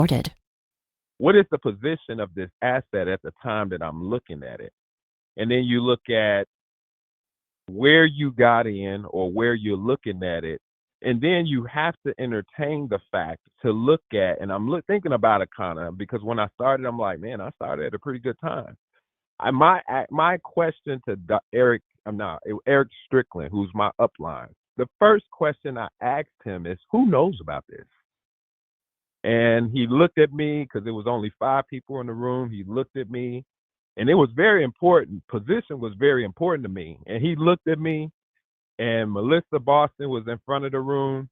Noted. What is the position of this asset at the time that I'm looking at it? And then you look at where you got in or where you're looking at it. And then you have to entertain the fact to look at, and I'm thinking about it kind of because when I started, I'm like, man, I started at a pretty good time. My question to Eric, I'm not Eric Strickland, who's my upline. The first question I asked him is, who knows about this? And he looked at me because there was only 5 people in the room. He looked at me, and it was very important. Position was very important to me. And he looked at me, and Melissa Boston was in front of the room,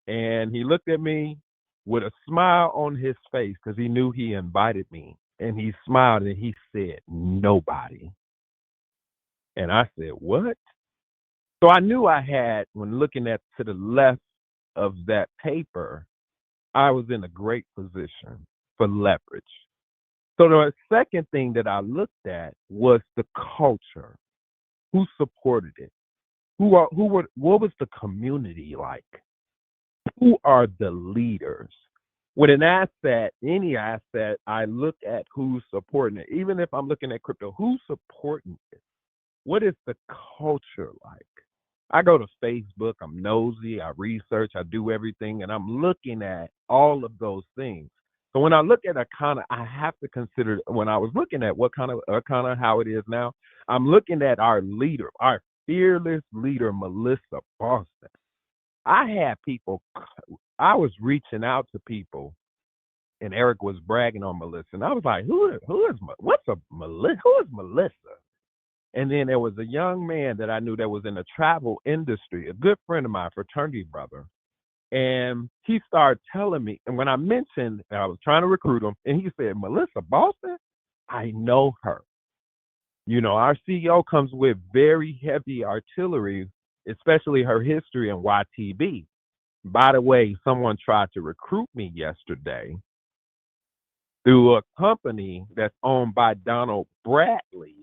and he looked at me with a smile on his face because he knew he invited me. And he smiled and he said, nobody. And I said, what? So I knew I had, when looking at to the left of that paper, I was in a great position for leverage. So the second thing that I looked at was the culture. Who supported it? What was the community like? Who are the leaders? With an asset, any asset, I look at who's supporting it. Even if I'm looking at crypto, who's supporting it? What is the culture like? I go to Facebook, I'm nosy, I research, I do everything, and I'm looking at all of those things. So when I look at Akana, I have to consider, when I was looking at what kind of Akana, how it is now, I'm looking at our leader, our fearless leader, Melissa Boston. I had people, I was reaching out to people, and Eric was bragging on Melissa, and I was like, who is Melissa? And then there was a young man that I knew that was in the travel industry, a good friend of mine, fraternity brother. And he started telling me, and when I mentioned I was trying to recruit him, and he said, Melissa Boston, I know her. You know, our CEO comes with very heavy artillery, especially her history in YTB. By the way, someone tried to recruit me yesterday through a company that's owned by Donald Bradley,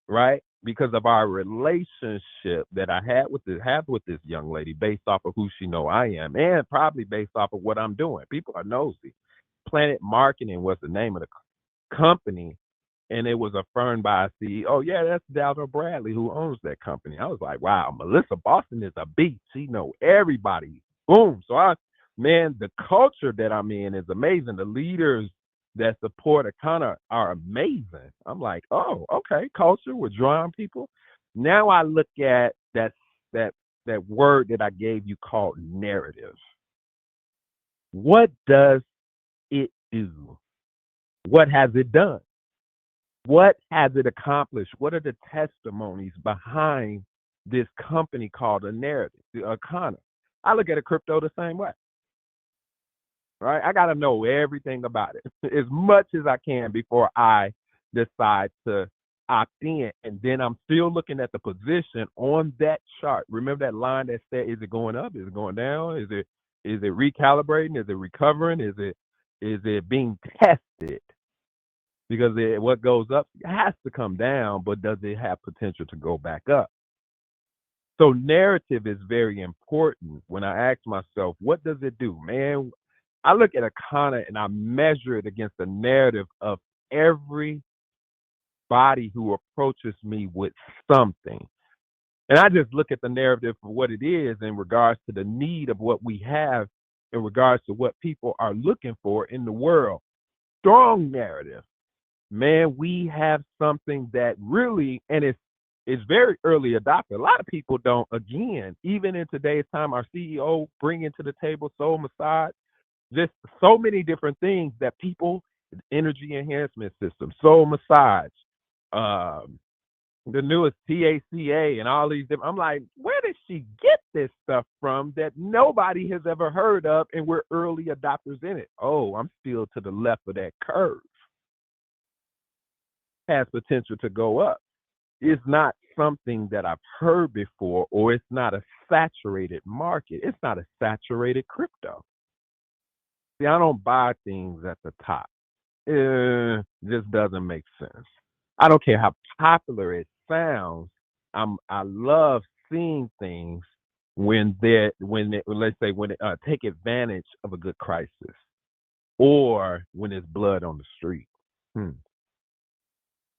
right? Because of our relationship that I have with this young lady, based off of who she know I am, and probably based off of what I'm doing. People are nosy. Planet Marketing was the name of the company, and it was affirmed by a CEO. Oh yeah, that's Donald Bradley who owns that company. I was like, wow, Melissa Boston is a beast. She know everybody. Boom. So man, the culture that I'm in is amazing. The leaders that support Akana are amazing. I'm like, oh, okay, culture, we're drawing people. Now I look at that that word that I gave you called narrative. What does it do? What has it done? What has it accomplished? What are the testimonies behind this company called a narrative, the Akana? I look at a crypto the same way. Right? I got to know everything about it as much as I can before I decide to opt in. And then I'm still looking at the position on that chart. Remember that line that said, is it going up? Is it going down? Is it recalibrating? Is it recovering? Is it being tested? Because what goes up has to come down, but does it have potential to go back up? So narrative is very important. When I ask myself, what does it do? Man, I look at Akana and I measure it against the narrative of everybody who approaches me with something. And I just look at the narrative for what it is in regards to the need of what we have, in regards to what people are looking for in the world. Strong narrative. Man, we have something that really, and it's very early adopted. A lot of people don't, again, even in today's time, our CEO bringing to the table soul massage, just so many different things that people, energy enhancement system, soul massage, the newest TACA and all these different. I'm like, where did she get this stuff from that nobody has ever heard of, and we're early adopters in it? Oh, I'm still to the left of that curve. Has potential to go up. It's not something that I've heard before, or it's not a saturated market. It's not a saturated crypto. See, I don't buy things at the top. Just doesn't make sense. I don't care how popular it sounds. I love seeing things when let's say when they take advantage of a good crisis. or when there's blood on the street. Hmm.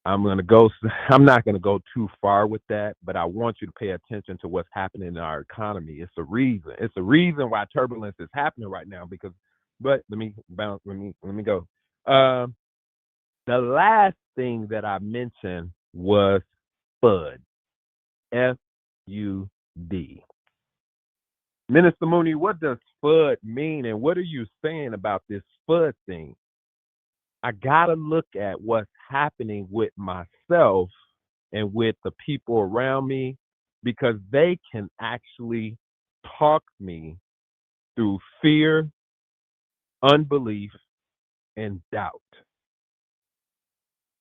I'm gonna go. I'm not gonna go too far with that, but I want you to pay attention to what's happening in our economy. It's a reason. It's a reason why turbulence is happening right now. Because, but let me bounce. Let me go. Um, the last thing that I mentioned was FUD. FUD. Minister Mooney, what does FUD mean, and what are you saying about this FUD thing? I gotta look at what's happening with myself and with the people around me because they can actually talk me through fear, unbelief, and doubt.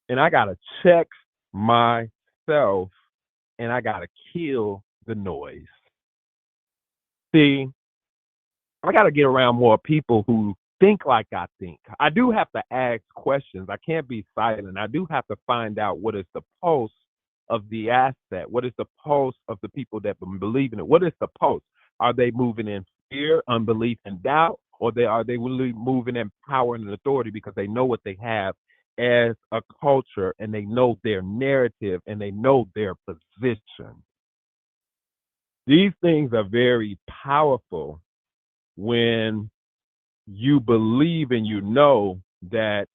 And I got to check myself and I got to kill the noise. See, I got to get around more people who think like I think. I do have to ask questions. I can't be silent. I do have to find out what is the pulse of the asset. What is the pulse of the people that believe in it? What is the pulse? Are they moving in fear, unbelief, and doubt, or are they really moving in power and authority because they know what they have as a culture and they know their narrative and they know their position? These things are very powerful when you believe and you know that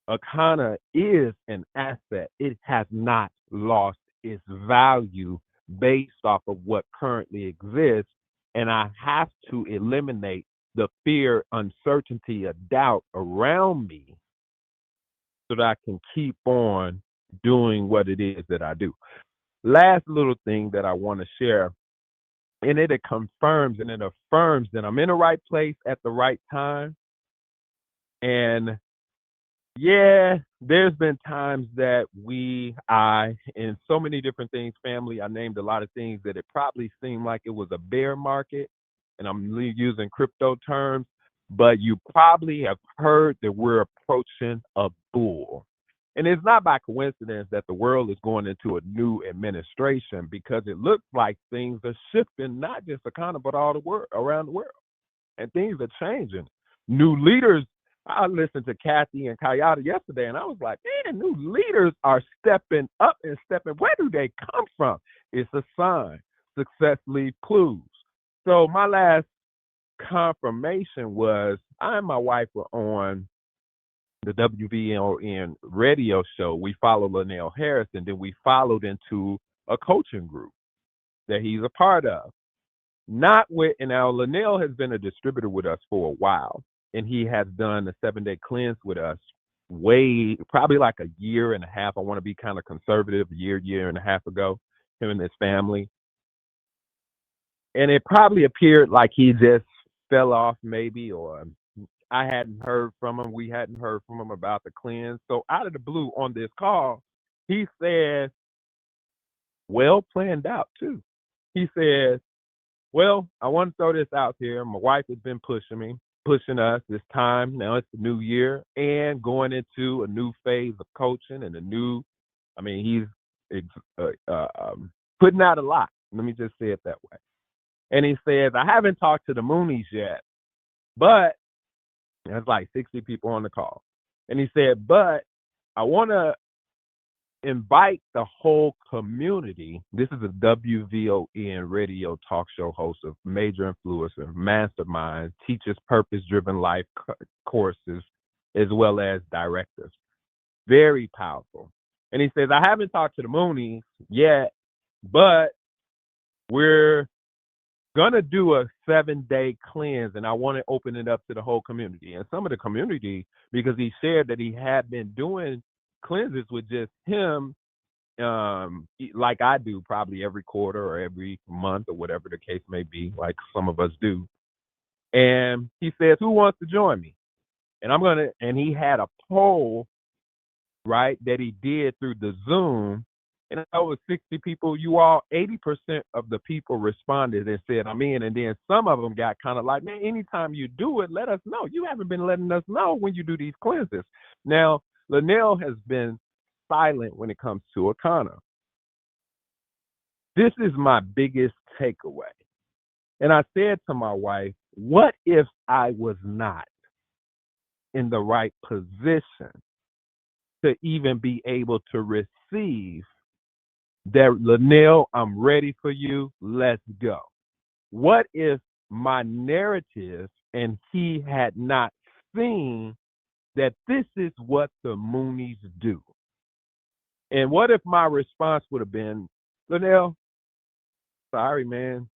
Akana is an asset. It has not lost its value based off of what currently exists. And I have to eliminate the fear, uncertainty, or doubt around me so that I can keep on doing what it is that I do. Last little thing that I want to share, and it confirms and it affirms that I'm in the right place at the right time. And yeah, there's been times that in so many different things, family, I named a lot of things that it probably seemed like it was a bear market, and I'm using crypto terms, but you probably have heard that we're approaching a bull. And it's not by coincidence that the world is going into a new administration because it looks like things are shifting, not just Akana, but all the world around the world. And things are changing. New leaders. I listened to Kathy and Kayada yesterday, and I was like, man, new leaders are stepping up and stepping. Where do they come from? It's a sign. Success leaves clues. So my last confirmation was I and my wife were on the WVLN radio show. We followed Linnell Harris, and then we followed into a coaching group that he's a part of. Not with, and now Linnell has been a distributor with us for a while, and he has done a 7-day cleanse with us probably like a year and a half. I want to be kind of conservative, year and a half ago, him and his family. And it probably appeared like he just fell off maybe, or I hadn't heard from him. We hadn't heard from him about the cleanse. So out of the blue on this call, he says, well planned out too. He says, well, I want to throw this out here. My wife has been pushing us this time. Now it's the new year and going into a new phase of coaching and he's putting out a lot. Let me just say it that way. And he says, I haven't talked to the Moonies yet, but there's like 60 people on the call. And he said, but I want to invite the whole community. This is a WVON radio talk show host of major influencer, mastermind, teaches purpose-driven life courses, as well as directors. Very powerful. And he says, I haven't talked to the Moonies yet, but we're going to do a 7-day cleanse, and I want to open it up to the whole community. And some of the community, because he shared that he had been doing cleanses with just him, like I do probably every quarter or every month or whatever the case may be, like some of us do. And he says, who wants to join me? And he had a poll, right, that he did through the Zoom. And over 60 people, 80% of the people responded and said, I'm in. And then some of them got kind of like, man, anytime you do it, let us know. You haven't been letting us know when you do these cleanses. Now, Linnell has been silent when it comes to Akana. This is my biggest takeaway. And I said to my wife, what if I was not? in the right position to even be able to receive that, Linnell, I'm ready for you. Let's go. What if my narrative and he had not seen that this is what the Moonies do? And what if my response would have been, Linnell, sorry, man,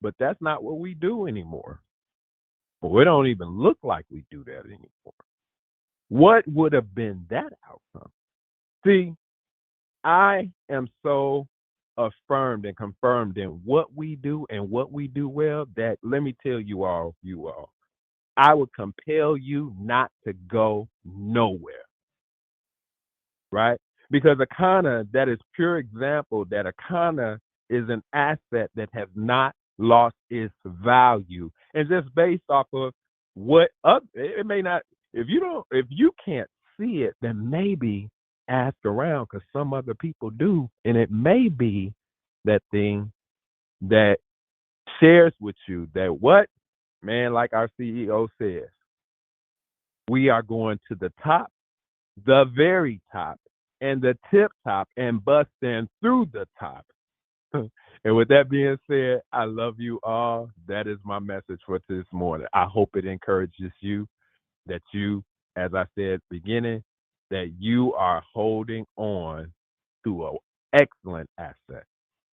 but that's not what we do anymore. But we don't even look like we do that anymore. What would have been that outcome? See, I am so affirmed and confirmed in what we do and what we do well that let me tell you all, I would compel you not to go nowhere, right? Because Akana, that is pure example that Akana is an asset that has not lost its value. And just based off of what up, it may not, if you can't see it, then maybe ask around because some other people do. And it may be that thing that shares with you that what, man, like our CEO says, we are going to the top, the very top, and the tip top and busting through the top. And with that being said, I love you all. That is my message for this morning. I hope it encourages you that you, as I said beginning, that you are holding on to an excellent asset.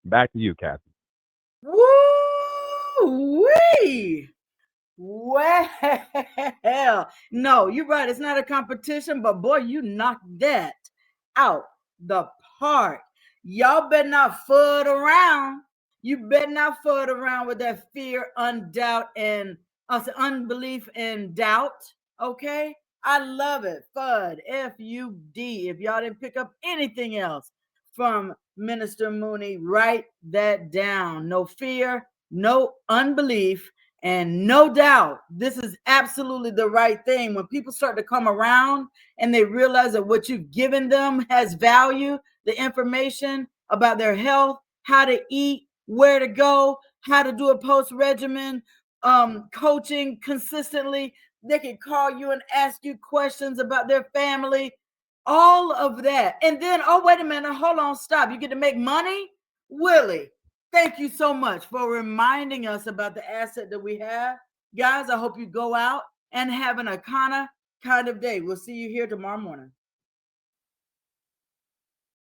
Back to you, Kathy. Woo-wee! Well, no, you're right. It's not a competition, but boy, you knocked that out the park. Y'all better not fud around. You better not fud around with that fear, undoubt, and unbelief and doubt. Okay, I love it. Fud, FUD. If y'all didn't pick up anything else from Minister Mooney, write that down. No fear, no unbelief, and no doubt, this is absolutely the right thing. When people start to come around and they realize that what you've given them has value, the information about their health, how to eat, where to go, how to do a post regimen, coaching consistently. They can call you and ask you questions about their family, all of that. And then, oh, wait a minute, hold on, stop. You get to make money? Willie, thank you so much for reminding us about the asset that we have. Guys, I hope you go out and have an Akana kind of day. We'll see you here tomorrow morning.